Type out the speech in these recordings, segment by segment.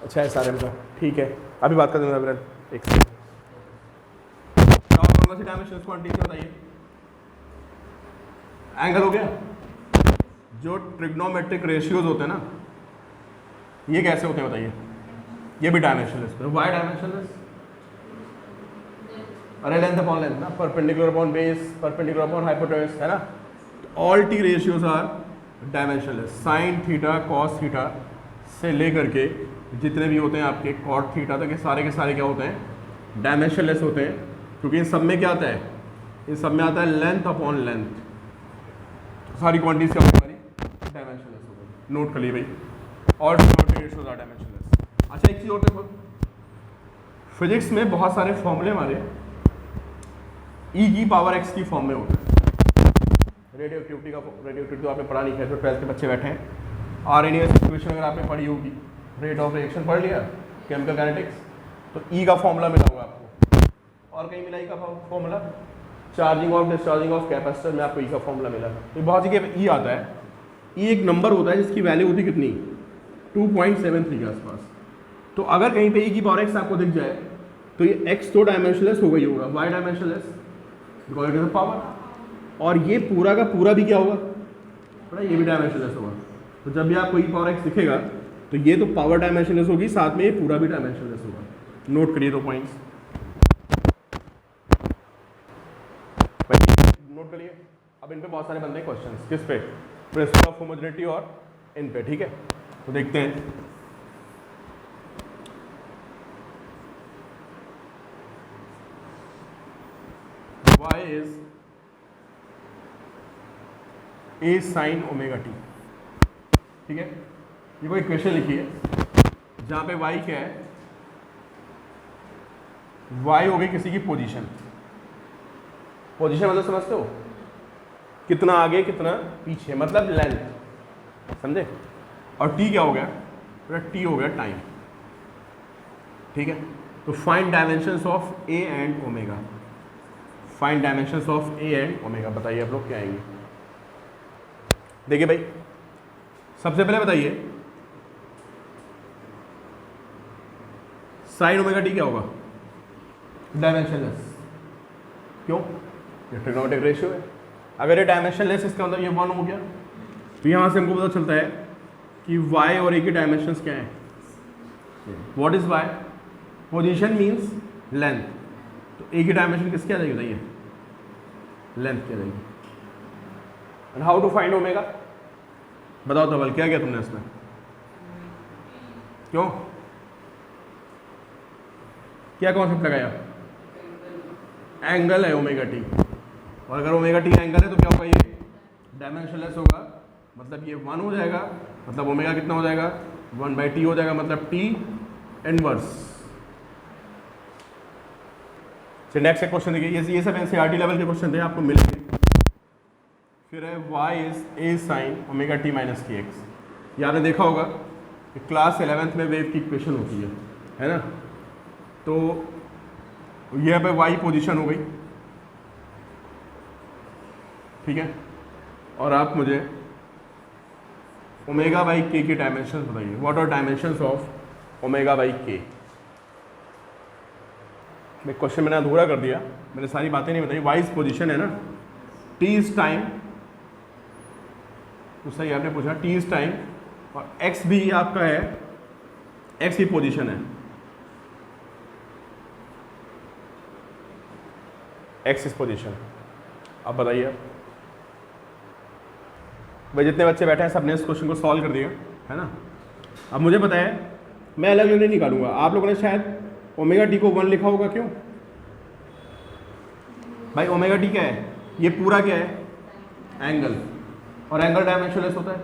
अच्छा है SRM का, ठीक है। अभी बात कर देना ब्रदर, एक सेकंड। कौन सी डायमेंशनल क्वांटिटी बताइए। एंगल हो गया। जो ट्रिग्नोमेट्रिक रेशियोज होते हैं ना, ये कैसे होते हैं बताइए। ये भी डायमेंशनलेस, वाई डायमेंशनलेस? अरे लेंथ अपॉन लेंथ ना, perpendicular upon base, perpendicular upon hypotenuse, है ना। All T ratios are dimensionless. Sine theta cos theta से लेकर के जितने भी होते हैं आपके कॉट थीटा तक, ये सारे के सारे क्या होते हैं, डायमेंशनलेस होते हैं। क्योंकि इन सब में क्या आता है, इन सब में आता है लेंथ अपॉन लेंथ। सारी क्वांटिटीज क्या होती है हमारी, डायमेंशनलेस हो गई। नोट कर लिए भाई, all T ratios are dimensionless. अच्छा एक चीज़ और देखो, फिजिक्स में बहुत सारे फॉर्मूले हमारे ई की पावर एक्स की फॉर्म में होते हैं। रेडियो एक्टिविटी तो आपने पढ़ा नहीं है, तो 12th के बच्चे बैठे हैं। आरएनएस इक्वेशन अगर आपने पढ़ी होगी, रेट ऑफ रिएक्शन पढ़ लिया, केमिकल काइनेटिक्स, तो ई का फॉर्मूला मिला होगा आपको। और कहीं मिला ई का formula, charging of discharging of capacitor में आपको ई का फॉर्मूला मिला। तो बहुत जगह ई आता है। ई एक नंबर होता है जिसकी वैल्यू होती है कितनी, 2.73 के आसपास। तो अगर कहीं पे ई की पावर एक्स आपको दिख जाए तो ये एक्स तो डायमेंशनलेस हो गई होगा, why dimensionless because it is power. और ये पूरा का पूरा भी क्या होगा, थोड़ा ये भी डायमेंशनलेस होगा। तो जब भी आपको ई पावर एक्स दिखेगा तो ये तो पावर डायमेंशनलेस होगी, साथ में ये पूरा भी डायमेंशनलेस होगा। नोट करिए 2 पॉइंट्स नोट करिए। अब इन पे बहुत सारे बनते हैं क्वेश्चंस, किस पे, प्रिंसिपल ऑफ होमोजेनिटी और इन पे, ठीक है। तो देखते हैं। y is a sin omega T, ठीक है। ये कोई इक्वेशन लिखी है जहां पे y क्या है, y हो गई किसी की पोजीशन। पोजीशन मतलब समझते हो, कितना आगे कितना पीछे, मतलब लेंथ, समझे। और t क्या हो गया, t हो गया टाइम, ठीक है। तो find dimensions of a and omega, find dimensions of A and omega. बताइए आप लोग क्या आएंगे। देखिए भाई, सबसे पहले बताइए साइन ओमेगा टी क्या होगा, डायमेंशनलेस। क्यों, ये ट्रिग्नोमेट्रिक रेशियो है। अगर ये डायमेंशनलेस, इसका मतलब ये 1 हो गया। तो यहाँ से हमको पता चलता है कि y और a की डायमेंशंस क्या हैं। What is y, position means length. तो a की डायमेंशन किसकी आ जाएगी बताइए, लेंथ की आ जाएगी। And how to find omega, बताओ धवल क्या किया तुमने इसमें, क्यों, क्या कॉन्सेप्ट लगाया, एंगल है ओमेगा टी। और अगर ओमेगा टी एंगल है तो क्या होगा, ये डायमेंशनलेस होगा, मतलब ये 1 हो जाएगा। मतलब ओमेगा कितना हो जाएगा, 1/t हो जाएगा, मतलब t इनवर्स। नेक्स्ट क्वेश्चन देखिए, ये सब एनसीईआरटी लेवल के क्वेश्चन थे, आपको मिलेंगे। फिर है y is a sin omega t minus की एक्स। ये आपने देखा होगा कि क्लास 11th में वेव की इक्वेशन होती है ना। तो ये पे y पोजीशन हो गई, ठीक है। और आप मुझे ओमेगा बाई के की डायमेंशन बताइए। What are dimensions of omega by K. मैं क्वेश्चन मैंने अधूरा कर दिया, मैंने सारी बातें नहीं बताई। वाइज पोजीशन है ना, टी इज टाइम, तो सही आपने पूछा, टी इज टाइम, और एक्स भी आपका है, एक्स की पोजीशन है, एक्स इज पोजीशन। अब बताइए भाई, जितने बच्चे बैठे हैं सबने इस क्वेश्चन को सॉल्व कर दिया है ना। अब मुझे पता है, मैं अलग अलग नहीं निकालूंगा। आप लोगों ने शायद ओमेगा टी को 1 लिखा होगा, क्यों भाई, ओमेगा टी क्या है, ये पूरा क्या है, एंगल, और एंगल डायमेंशनलेस होता है,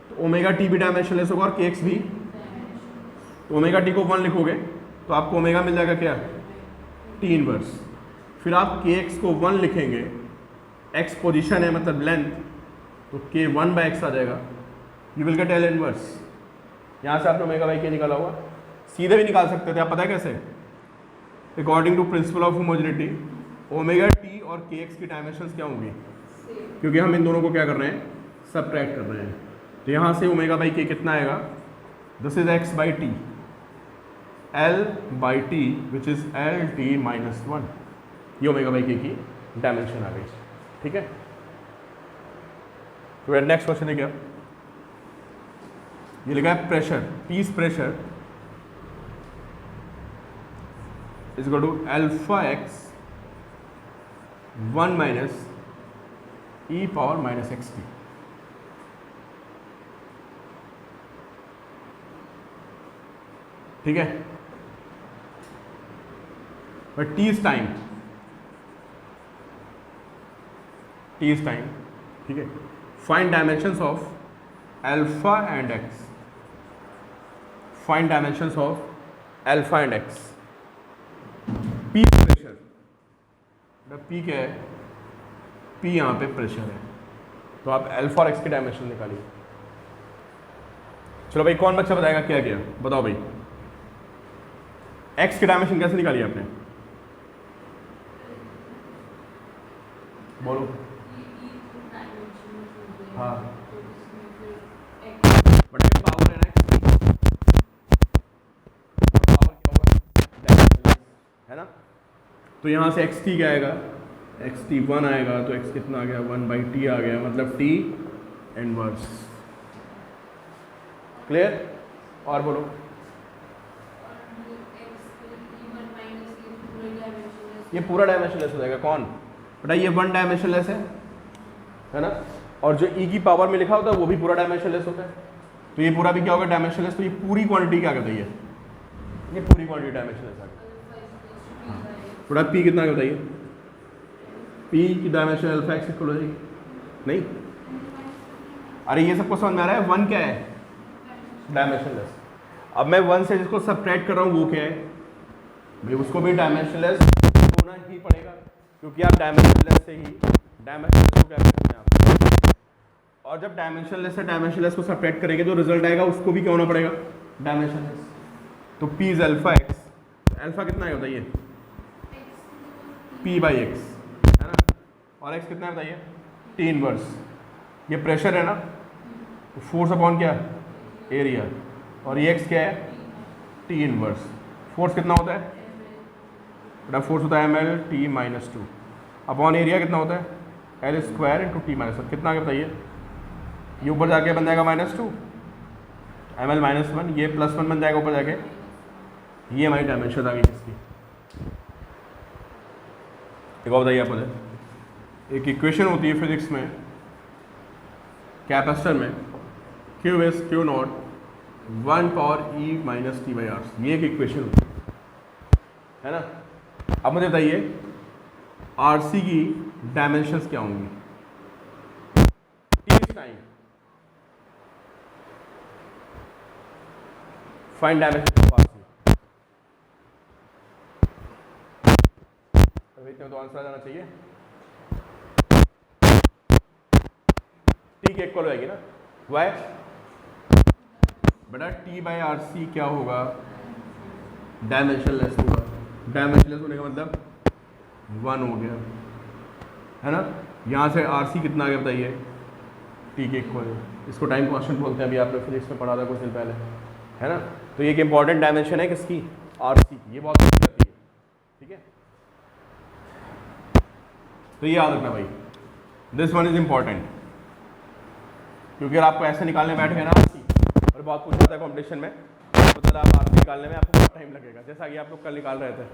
तो ओमेगा टी भी डायमेंशनलेस होगा और के एक्स भी। तो ओमेगा टी को 1 लिखोगे तो आपको ओमेगा मिल जाएगा क्या, टी इनवर्स। फिर आप के एक्स को 1 लिखेंगे, एक्स पोजिशन है मतलब लेंथ, तो के 1/x आ जाएगा, you will get L inverse. यहाँ से आपने ओमेगा बाई के निकाला होगा, सीधे भी निकाल सकते थे आप, पता है कैसे, according to principle of homogeneity omega T और के एक्स की डायमेंशंस क्या होंगी, क्योंकि हम इन दोनों को क्या कर रहे हैं, सबट्रैक्ट कर रहे हैं। तो यहाँ से ओमेगा बाई के कितना आएगा, this is x by T, L by T which is L T minus one, ये ओमेगा बाई के की डायमेंशन आ गई। ठीक है, तो नेक्स्ट क्वेश्चन है क्या, ये लिखा है pressure, P is pressure is equal to alpha X 1 minus E power minus X T. ठीक है, but T is time, T is time. ठीक है, find dimensions of alpha and X, find dimensions of alpha and X. P pressure, P क्या है, P यहाँ पे pressure है, तो आप अल्फा और एक्स की डायमेंशन निकालिए। चलो भाई, कौन बच्चा बताएगा क्या किया, बताओ भाई, एक्स की डायमेंशन कैसे निकाली आपने, बोलो। हाँ, बट ये पावर है ना, पावर क्या होगा, है ना, तो यहाँ से एक्स टी क्या आएगा, एक्स टी 1 आएगा, तो एक्स कितना आ गया, 1 बाई टी आ गया, मतलब टी इनवर्स। क्लियर, और बोलो। ये पूरा डायमेंशनलेस हो जाएगा, कौन बेटा, ये 1 डायमेंशनलेस है ना, और जो ई की पावर में लिखा होता है वो भी पूरा डायमेंशनलेस होता है, तो ये पूरा भी क्या होगा, डायमेंशनलेस। तो ये पूरी क्वांटिटी क्या कहती है, ये पूरी क्वांटिटी डायमेंशनलेस आ गई। थोड़ा पी कितना बताइए, पी की डायमेंशन अल्फा एक्स इक्वल हो जाएगी, नहीं, अरे ये सबको समझ में आ रहा है, 1 क्या है, डायमेंशनलेस। अब मैं 1 से जिसको सब्ट्रैक्ट कर रहा हूँ वो क्या है भाई, उसको भी डायमेंशनलेस होना ही पड़ेगा, क्योंकि आप डायमेंशनलेस से ही डायमेंशनलेस को क्या करते हैं आप, और जब डायमेंशनलेस से डायमेंशनलेस को सब्ट्रैक्ट करेंगे जो रिजल्ट आएगा उसको भी क्या होना पड़ेगा, डायमेंशनलेस। तो P is alpha x, alpha कितना है बताइए, पी बाई एक्स है ना, और एक्स कितना है बताइए, टी इनवर्स। ये प्रेशर है ना, फोर्स अपॉन क्या, एरिया, और ये एक्स क्या है, टी इनवर्स। फोर्स कितना होता है बेटा, फोर्स होता है M L T minus 2 upon area कितना होता है, L square into T minus 1, कितना बताइए, ये ऊपर जाके बन जाएगा -2 एम एल माइनस 1, ये +1 बन जाएगा ऊपर जाके, ये हमारी डायमेंशन आ गई इसकी। एक और बताइए आप मुझे, एक इक्वेशन होती है फिजिक्स में, कैपेसिटर में, Q is Q naught 1 power E minus T by R, ये एक इक्वेशन होती है ना। अब मुझे बताइए आर सी की डायमेंशंस क्या होंगी, T time, find dimension of R C, तो आंसर आ जाना चाहिए, टी के इक्वल होगी ना, वाई बेटा टी बाई आर सी क्या होगा, डायमेंशनलेस होगा, डायमेंशनलेस होने का मतलब 1 हो गया है ना। यहाँ से आर सी कितना आ गया बताइए, टी के इक्वल, इसको टाइम कांस्टेंट बोलते हैं, अभी आपने फिजिक्स में पढ़ा था कुछ दिन पहले, है ना। तो ये एक इंपॉर्टेंट डायमेंशन है किसकी, आर सी, ये बहुत अच्छी रहती है, ठीक है। तो ये याद रखना भाई, दिस वन इज इंपॉर्टेंट, क्योंकि अगर आपको ऐसे निकालने बैठ गए ना आर सी, और बहुत कुछ होता है कॉम्पिटिशन में, तो तब आप आर सी निकालने में आपको बहुत टाइम लगेगा, जैसा कि आप लोग कल निकाल रहे थे,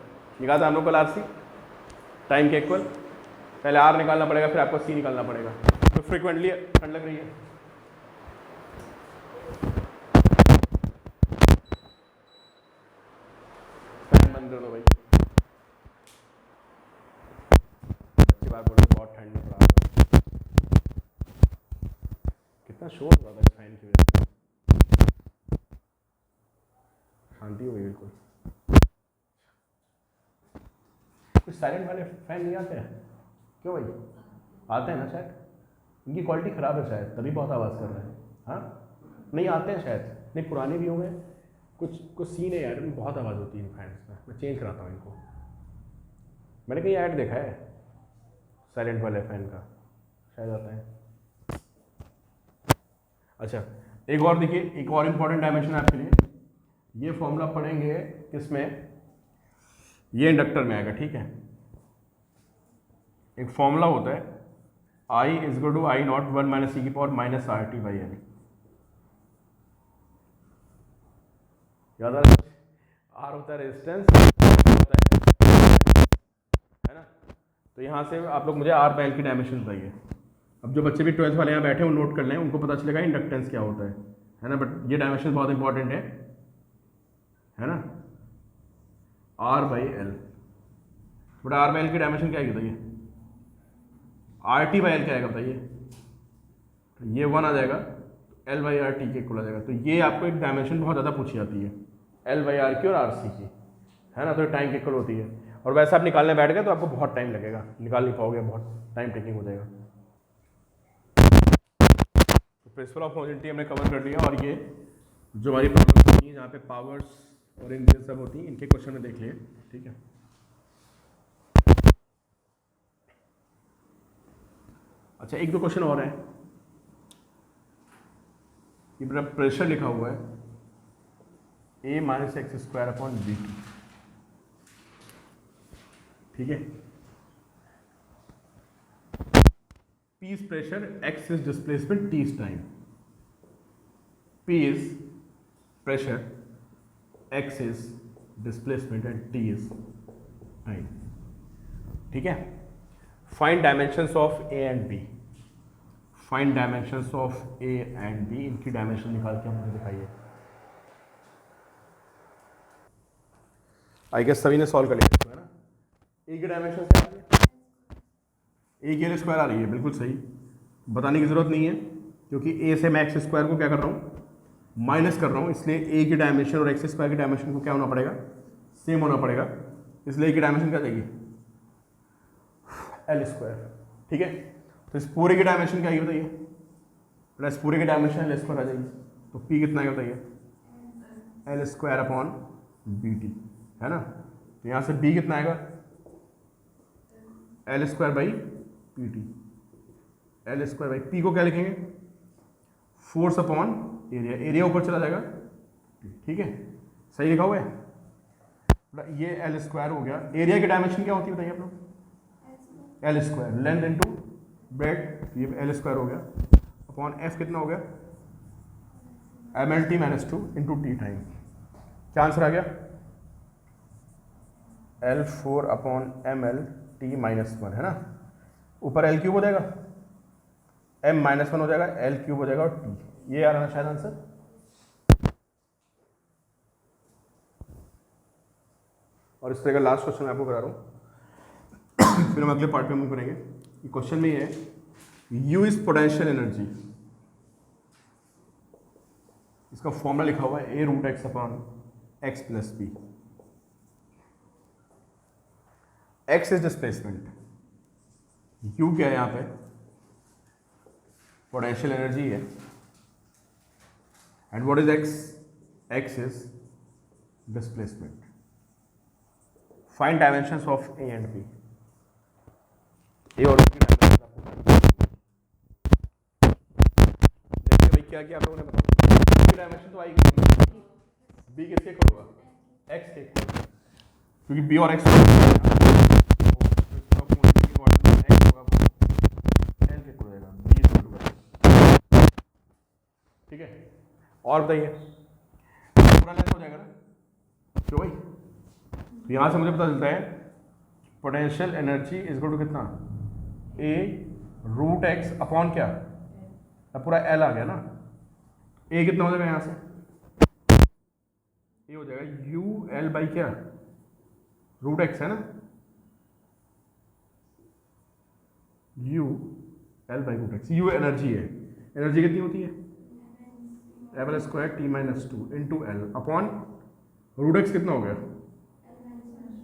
निकाला था हम लोग कल आर सी टाइम के इक्वल, पहले आर निकालना पड़ेगा फिर आपको सी निकालना पड़ेगा, तो फ्रिक्वेंटली ठंड लग रही है। फैन बंद कर दो भाई, अच्छी बात बोलो, बहुत ठंड नहीं पड़ा, कितना शोर हो रहा था फैन की वजह से, शांति हो गई बिल्कुल। कुछ साइलेंट वाले फैन नहीं आते हैं क्यों भाई, आते हैं ना शायद, इनकी क्वालिटी ख़राब है शायद, तभी बहुत आवाज़ कर रहे हैं, हाँ नहीं आते हैं शायद, नहीं पुराने भी होंगे, कुछ सीन है यार, बहुत आवाज़ होती है इन फैंस में, मैं चेंज कराता हूँ इनको। मैंने कहीं ऐड देखा है साइलेंट वाले फैन का, शायद आता है। अच्छा एक और देखिए, एक और इम्पॉर्टेंट डायमेंशन है आपके लिए, ये फॉर्मूला पढ़ेंगे किसमें, ये इंडक्टर में आएगा, ठीक है। एक फॉर्मूला होता है I is equal to I naught 1 minus E की power minus R T by L, याद आ रहा है? आर होता है रेजिस्टेंस, होता है ना। तो यहाँ से आप लोग मुझे आर बाई एल की डायमेंशन बताइए। अब जो बच्चे भी 12th वाले यहाँ बैठे हैं वो नोट कर लें, उनको पता चलेगा इंडक्टेंस क्या होता है ना। बट ये डायमेंशन बहुत इंपॉर्टेंट है ना। R by L, but R by L की डायमेंशन क्या है बताइए, आर टी बाई एल क्या आएगा बताइए। तो ये 1 आ जाएगा, एल बाई आर टी के इक्वल आ जाएगा। तो ये आपको एक डायमेंशन बहुत ज़्यादा पूछी जाती है, एल बाई आर की और आर सी की, है ना। तो टाइम के इक्वल होती है, और वैसे आप निकालने बैठ गए तो आपको बहुत टाइम लगेगा, निकाल नहीं पाओगे, बहुत टाइम टेकिंग हो जाएगा। तो प्रिंसिपल ऑफ होमोजेनिटी हमने कवर कर लिया, और ये जो हमारी प्रॉब्लम होती है जहाँ पे पावर्स और इन सब होती हैं, इनके क्वेश्चन में देख लिए, ठीक है। अच्छा, एक दो क्वेश्चन और है। ये मेरा प्रेशर लिखा हुआ है A minus X square upon B T, ठीक है। P is pressure, X is displacement, T is time. P is pressure, X is displacement and T is time. ठीक है। Find dimensions of A and B. Find dimensions of A and B. इनकी dimension निकाल के मुझे दिखाइए। I guess सभी ने solve कर लिया है ना। ए की डायमेंशन क्या है? ए की स्क्वायर आ रही है, बिल्कुल सही, बताने की ज़रूरत नहीं है, क्योंकि ए से मैं एक्स स्क्वायर को क्या कर रहा हूँ, माइनस कर रहा हूँ, इसलिए ए की डायमेंशन और एक्स स्क्वायर की डायमेंशन को क्या होना पड़ेगा, सेम होना पड़ेगा। इसलिए ए की डायमेंशन क्या जाएगी, एल स्क्वायर, ठीक है। तो इस पूरे की डायमेंशन क्या आएगी बताइए, प्लस पूरे की डायमेंशन एल स्क्वायर आ जाएगी। तो पी कितना है बताइए, L square upon B T, है ना। तो यहाँ से बी कितना आएगा, L square by P T. L square by P को क्या लिखेंगे, फोर्स अपॉन एरिया, एरिया ऊपर चला जाएगा, ठीक है, सही लिखा हुआ है। ये एल स्क्वायर हो गया। एरिया की डायमेंशन क्या होती है बताइए आप लोग, L square, length into breadth, ये एल स्क्वायर हो गया, अपॉन एफ कितना हो गया, M L T minus 2 into T time. क्या आंसर आ गया, L 4 upon M L T minus 1, है ना। ऊपर एल क्यूब हो जाएगा, एम माइनस 1 हो जाएगा, एल क्यूब हो जाएगा, और टी, ये आ रहा है शायद आंसर। और इस तरह का लास्ट क्वेश्चन मैं आपको करा रहा हूँ, फिर हम अगले पार्ट में मूव करेंगे। ये क्वेश्चन में ये है, यू इज पोटेंशियल एनर्जी, इसका फॉर्मूला लिखा हुआ है A root X upon X plus B. X is displacement, U क्या है यहाँ पे, पोटेंशियल एनर्जी है, and what is X, X is displacement. Find dimensions of A and B. A और बी की डायमेंशन आपको देखिए भाई क्या किया आप लोगों ने, बताओ ए की डायमेंशन तो आएगी, बी किसके इक्वल होगा, एक्स के इक्वल, क्योंकि बी और एक्स ठीक है। और बताइए, पूरा लेंथ हो जाएगा ना, क्यों भाई। तो यहाँ से मुझे पता चलता है potential energy is equal to कितना, ए रूट एक्स अपॉन क्या, अब पूरा एल आ गया ना, ए कितना हो जाएगा यहाँ से, ए हो जाएगा यू एल बाई क्या, रूट एक्स है ना, U L by root X. U energy है, एनर्जी कितनी होती है, M L square T minus 2 into L upon root X कितना हो गया,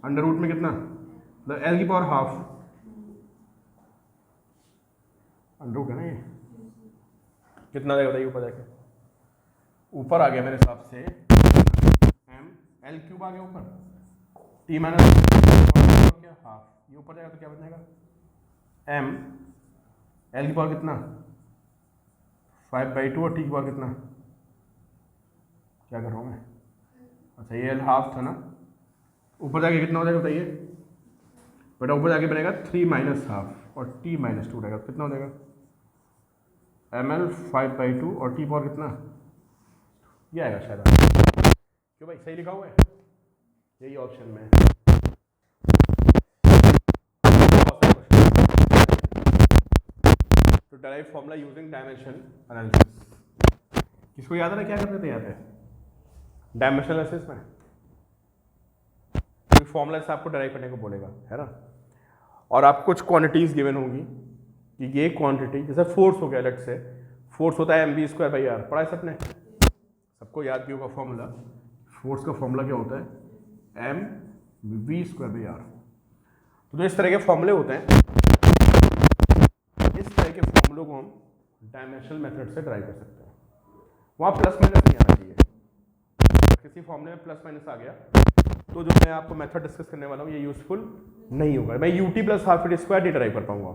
अंडर रूट में कितना, मतलब एल की पावर हाफ, अंडर रूट है ना, ये कितना जाएगा बताइए ऊपर जाके, ऊपर आ गया मेरे हिसाब से एम एल क्यूब आ गया ऊपर, टी माइनस क्या हाफ, ये ऊपर जाएगा तो क्या बचेगा, एम एल की पावर कितना 5/2 और टी की पावर कितना, क्या कर रहा हूँ मैं अच्छा ये एल हाफ था ना, ऊपर जाके कितना हो जाएगा बताइए बेटा, ऊपर जाके बनेगा 3 माइनस हाफ और टी माइनस 2 रहेगा, कितना हो जाएगा एम एल 5/2 और टी पावर कितना, ये आएगा शायद। क्यों भाई सही लिखा हुआ है, यही ऑप्शन में है। तो direct formula using dimension analysis, किसको याद है ना क्या करते थे यहाँ पे डायमेंशनल एनालिसिस में, तो फॉर्मूला से आपको डराइव करने को बोलेगा, है ना। और आपको कुछ क्वांटिटीज गिवन होंगी कि ये क्वांटिटी, जैसे फोर्स हो गया, लेट से फोर्स होता है mv²/r, पढ़ा है सबने, सबको याद भी होगा फॉर्मूला, फोर्स का फॉर्मूला क्या होता है mv²/r। तो इस तरह के फॉर्मूले होते हैं, इस तरह के फॉर्मूलों को हम डायमेंशनल मेथड से ड्राइव कर सकते हैं। वहाँ प्लस माइनस नहीं आना चाहिए, किसी फॉर्मूले में प्लस माइनस आ गया तो जो मैं आपको मेथड डिस्कस करने वाला हूँ ये यूजफुल नहीं होगा। मैं ut plus half eighty square D drive कर पाऊंगा,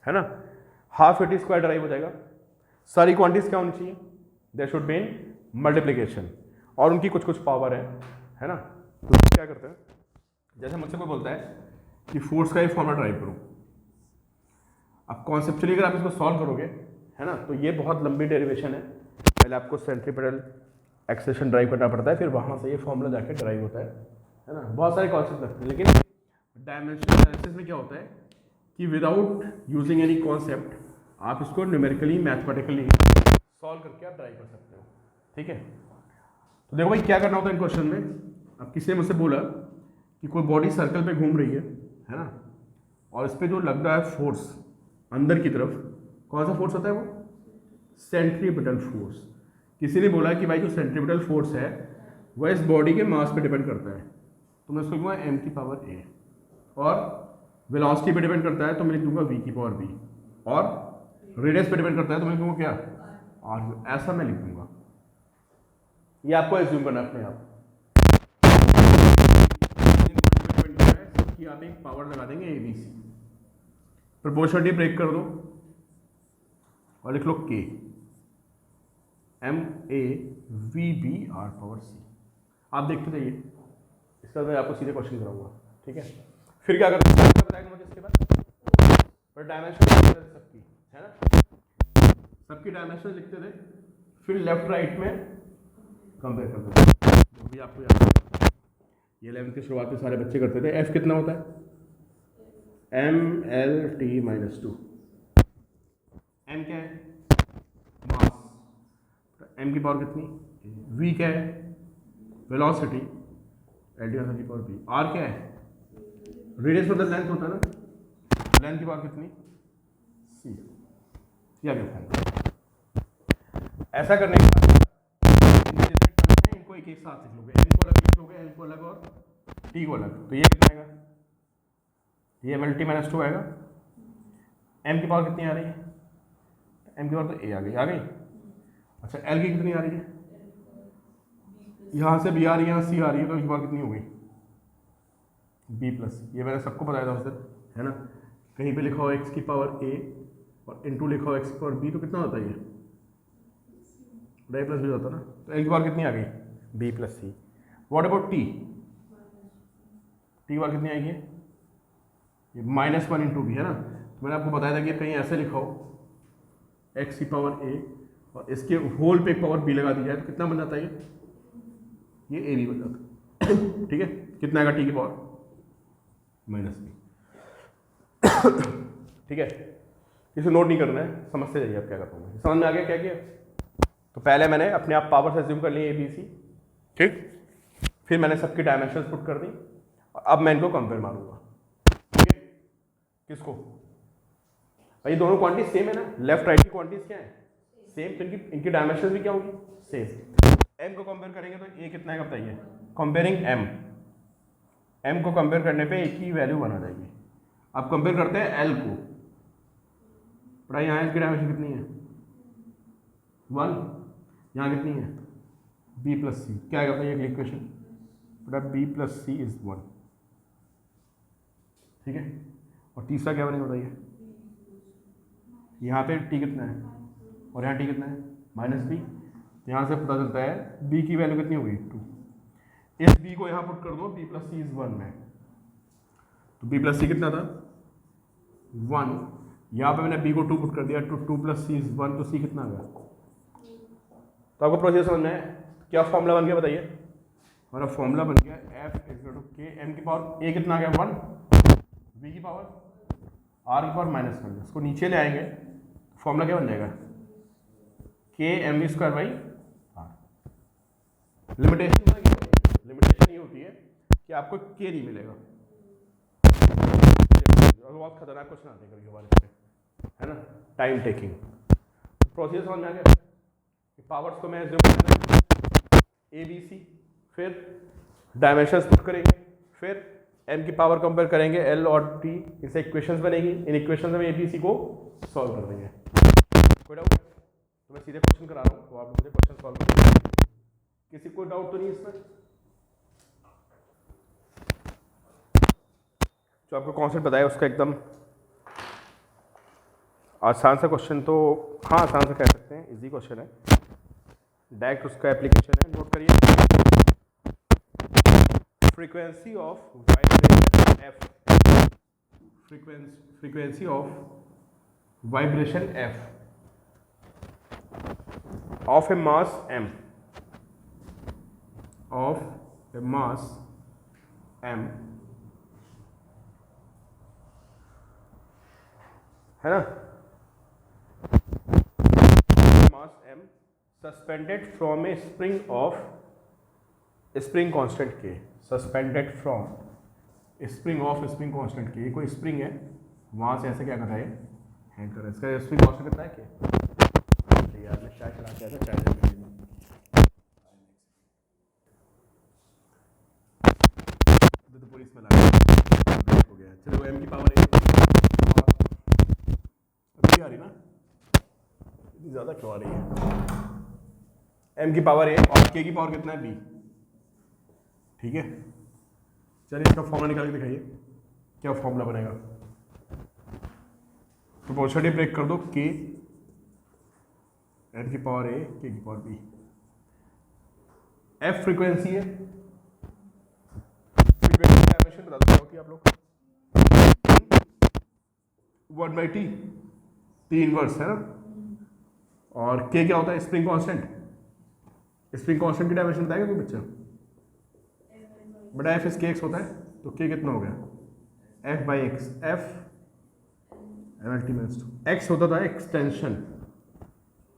है ना, हाफ एटी स्क्वायर ड्राइव हो जाएगा। सारी क्वांटिटीज क्या होनी चाहिए, there should be in multiplication, और उनकी कुछ कुछ पावर है ना। तो क्या करते हैं, जैसे मुझसे कोई बोलता है कि फोर्स का ये फॉर्मूला ड्राइव करो, अब कॉन्सेप्चुअली अगर आप इसको सॉल्व करोगे, है ना, तो ये बहुत लंबी डेरिवेशन है, पहले आपको सेंट्रीपिटल एक्सेलेरेशन ड्राइव करना पड़ता है, फिर वहाँ से ये फॉर्मूला जाके ड्राइव होता है ना, बहुत सारे कॉन्सेप्ट लगते हैं। लेकिन डायमेंशनल एनालिसिस में क्या होता है कि विदाउट यूजिंग एनी कॉन्सेप्ट आप इसको न्यूमेरिकली मैथमेटिकली सॉल्व करके आप ड्राइव कर सकते हो, ठीक है। तो देखो भाई क्या करना होता है इन क्वेश्चन में, अब किसी ने मुझसे बोला कि कोई बॉडी सर्कल पे घूम रही है ना, और इस पर जो लग रहा है फोर्स अंदर की तरफ, कौन सा फोर्स होता है वो, सेंट्रीपिटल फोर्स। किसी ने बोला कि भाई जो सेंट्रीपिटल फोर्स है वह इस बॉडी के मास पे डिपेंड करता है, तो मैं उसको लिखूँगा m की पावर a, और वेलोसिटी पे डिपेंड करता है तो मैं लिख दूंगा v की पावर b, और रेडियस पे डिपेंड करता है तो मैं लिखूँगा क्या r, ऐसा मैं लिख दूंगा। ये आपको एज्यूम करना है अपने आप कि आप एक पावर लगा देंगे abc, प्रोपोर्शनलिटी ब्रेक कर दो और लिख लो k m/a/v/b/r पावर c। आप देखते जाइए, इसके बाद मैं आपको सीधे क्वेश्चन कराऊंगा, ठीक है। फिर क्या करते हैं बताएगा मुझे इसके बाद, पर डायमेंशन सबकी है ना, सबकी डायमेंशन लिखते थे, फिर लेफ्ट राइट में कंपेयर करते थे, जो भी आपको याद है। ये 11th की शुरुआत में सारे बच्चे करते थे। f कितना होता है mLT-2, m क्या है मास, m की पावर कितनी, v क्या है वेलोसिटी, LT की पावर b, r क्या है रेडियस मतलब लेंथ होता है ना, लेंथ की पावर कितनी c, या ऐसा करने के बाद जितने टर्म हैं इनको एक एक साथ लिख लोगे, n को अलग लिख लोगे, l को अलग और t को अलग, तो ये कितना आएगा, ये mLT-2 आएगा। m की पावर कितनी आ रही है, m की पावर तो a आ गई। अच्छा l की कितनी आ रही है, यहाँ से b आ रही है, यहाँ c आ रही है, तो इसकी पावर कितनी हो गई b+, ये मैंने सबको बताया था उस दिन, है ना। कहीं पे लिखा हो x की पावर a और इंटू लिखा हो x की पावर b, तो कितना होता है ये प्लस भी होता है ना, तो l की पावर कितनी आ गई b+c। What about t, t power कितनी आएगी, ये -1 इंटू b, है ना। तो मैंने आपको बताया था कि कहीं ऐसे लिखा हो x की पावर a और इसके होल पे एक पावर b लगा दी जाए तो कितना बन जाता है ये a b बन जाता है, ठीक है। कितना आएगा t की पावर -b, ठीक है। इसे नोट नहीं करना है, समझते जाइए आप क्या करता हूँ, समझ में आ गया क्या किया। तो पहले मैंने अपने आप पावर से एज्यूम कर ली ABC, ठीक, फिर मैंने सबकी डायमेंशंस पुट कर दी, और अब मैं इनको कंपेयर मारूंगा, ठीक है। किसको भाई, दोनों क्वांटिटी सेम है ना, लेफ्ट राइट की क्वांटिटीज क्या है सेम, तो इनकी डायमेंशंस भी क्या होगी सेम। m को कंपेयर करेंगे तो a कितना है बताइए, कंपेयरिंग m को कंपेयर करने पे एक ही वैल्यू बना जाएगी। अब कंपेयर करते हैं l को, पढ़ाई यहाँ इसकी डायमेंशन कितनी है 1, यहाँ कितनी है b+c, क्या आएगा भाई अगली इक्वेशन, बटा b+c इज 1, ठीक है। और तीसरा क्या बनेगा बताइए, यहाँ पे t कितना है और यहाँ t कितना है -b, यहाँ से पता चलता है b की वैल्यू कितनी होगी 2, इस b को यहाँ पुट कर दो, b प्लस सी इज 1 में, तो b प्लस सी कितना था 1, यहाँ पे मैंने b को 2 पुट कर दिया, तो 2 प्लस सी इज 1, तो c कितना आ गया। तो आपको प्रोसेस समझ में है, क्या फॉर्मूला बन गया बताइए, हमारा फॉर्मूला बन गया f इक्वल टू के m की पावर a कितना आ गया 1, b की पावर r की पावर माइनस कर दिया, इसको नीचे ले आएंगे, फॉर्मूला क्या बन जाएगा K M V square by R. Limitation ये होती है कि आपको के नहीं मिलेगा, बहुत खतरनाक क्वेश्चन आते हैं कभी कभार इसमें, है ना, टाइम टेकिंग। प्रोसीजर समझ में आ गया, पावर्स को मैं ए बी सी, फिर डायमेंशंस पुट करेंगे, फिर m की पावर कंपेयर करेंगे l और t, इनसे इक्वेशंस बनेगी, इन इक्वेशंस में a b c को सॉल्व कर देंगे। कोई डाउट? तो मैं सीधे क्वेश्चन करा रहा हूँ, तो आप मुझे क्वेश्चन सॉल्व करेंगे, किसी को डाउट तो नहीं इसमें? जो आपको कॉन्सेप्ट बताया उसका एकदम आसान सा क्वेश्चन, तो हाँ आसान सा कह सकते हैं, इजी क्वेश्चन है, डायरेक्ट उसका एप्लीकेशन है, नोट करिए। Frequency of vibration f, frequency of vibration f of a mass m, of a mass m, है ना, mass m suspended from a spring of spring constant k, suspended from spring of spring constant k, कोई spring है वहां से ऐसे क्या कर रहा है, हैंग कर रहा है, इसका स्प्रिंग कांस्टेंट कितना है के, यार मैं चाय चला के आया था, चाय तो पूरी इसमें लगा हो गया। चलो m की पावर a अभी आ रही ना, इतनी ज़्यादा क्यों आ रही है, m की पावर a और k की पावर कितना है b, ठीक है। चलिए इसका फॉर्मूला निकाल के दिखाइए, क्या फॉर्मूला बनेगा, प्रोपोर्शनली ब्रेक कर दो, k m की पावर a k की पावर b, f फ्रीक्वेंसी है, फ्रीक्वेंसी डायमेंशन बता दो कि आप लोग 1/t, t इनवर्स है ना, और k क्या होता है स्प्रिंग कांस्टेंट, स्प्रिंग कांस्टेंट की डायमेंशन बताएगा कोई बच्चा, बड़ा एफ इस के एक्स होता है, तो के कितना हो गया F by X, F M L T minus two, X होता था extension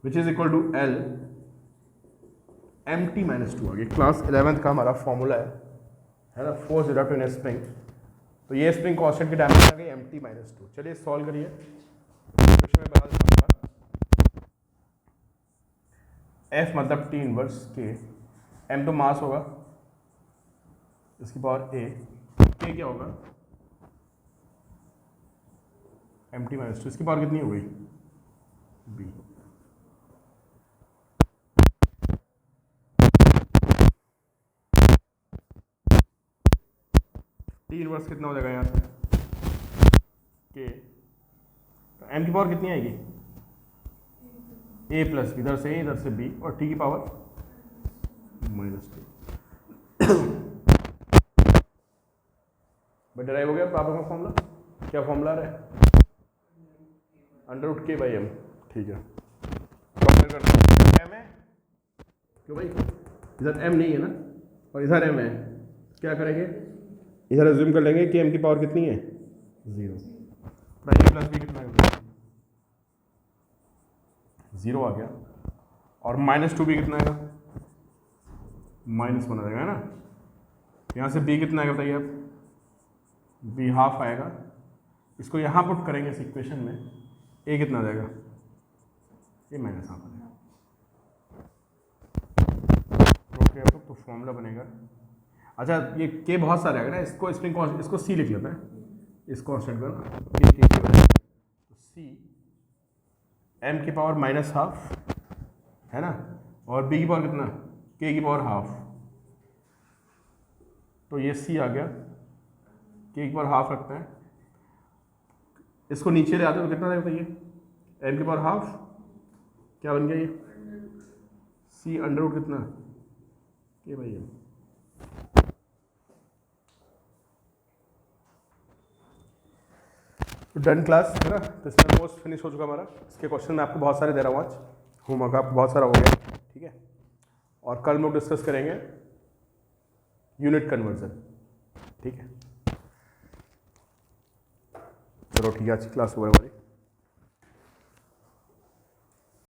which is equal to L M T minus two, आ गया क्लास 11th का हमारा फॉर्मूला है ना, फोर्स डिडक्ट इन स्प्रिंग, तो ये स्प्रिंग कांस्टेंट की डायमेंशन आ गई एम टी माइनस टू। चलिए सॉल्व करिए, क्वेश्चन में बता देता हूँ, एफ मतलब टी इनवर्स के, एम तो मास होगा, इसकी पावर ए, के क्या होगा एम टी माइनस टू, इसकी पावर कितनी हो गई बी, टी इनवर्स कितना हो जाएगा यहाँ से के, तो एम की पावर कितनी आएगी ए प्लस बी, इधर से ए इधर से बी, और टी की पावर माइनस टू। भाई डराइव हो गया पापा का फॉर्मूला, क्या फॉर्मूला रहा है अंडर रूट के बाई एम, ठीक है, कंपेयर करते हैं, एम है क्यों भाई, इधर एम नहीं है ना और इधर एम है, क्या करेंगे इधर एज्यूम कर लेंगे कि एम की पावर कितनी है 0, ए प्लस बी कितना है 0 आ गया, और माइनस टू बी कितना आएगा -1 आ जाएगा, है ना, यहाँ से बी कितना आएगा बताइए आप, बी हाफ आएगा, इसको यहाँ पुट करेंगे इस इक्वेशन में, ए कितना आ जाएगा, ए माइनस हाफ आ जाएगा, ओके आप लोग, तो फॉर्मूला बनेगा, अच्छा ये के बहुत सारे आएगा ना, इसको स्प्रिंग कांस्टेंट, इसको सी लिख लेते हैं, इस कांस्टेंट को ना तो सी एम की पावर -12 है ना, और बी की पावर कितना के की पावर हाफ, तो ये सी आ गया, के की पावर हाफ रखते हैं, इसको नीचे ले आते तो कितना बताइए, एम की पावर हाफ क्या बन गया ये सी अंडर रूट कितना के बाई एम, तो डन क्लास है ना, तो इसमें ऑलमोस्ट फिनिश हो चुका हमारा। इसके क्वेश्चन मैं आपको बहुत सारे दे रहा हूँ आज, होमवर्क आपको बहुत सारा हो गया, ठीक है। और कल हम लोग डिस्कस करेंगे यूनिट कन्वर्जन, ठीक है। चलो ठीक है, आज की क्लास हो गई हमारी।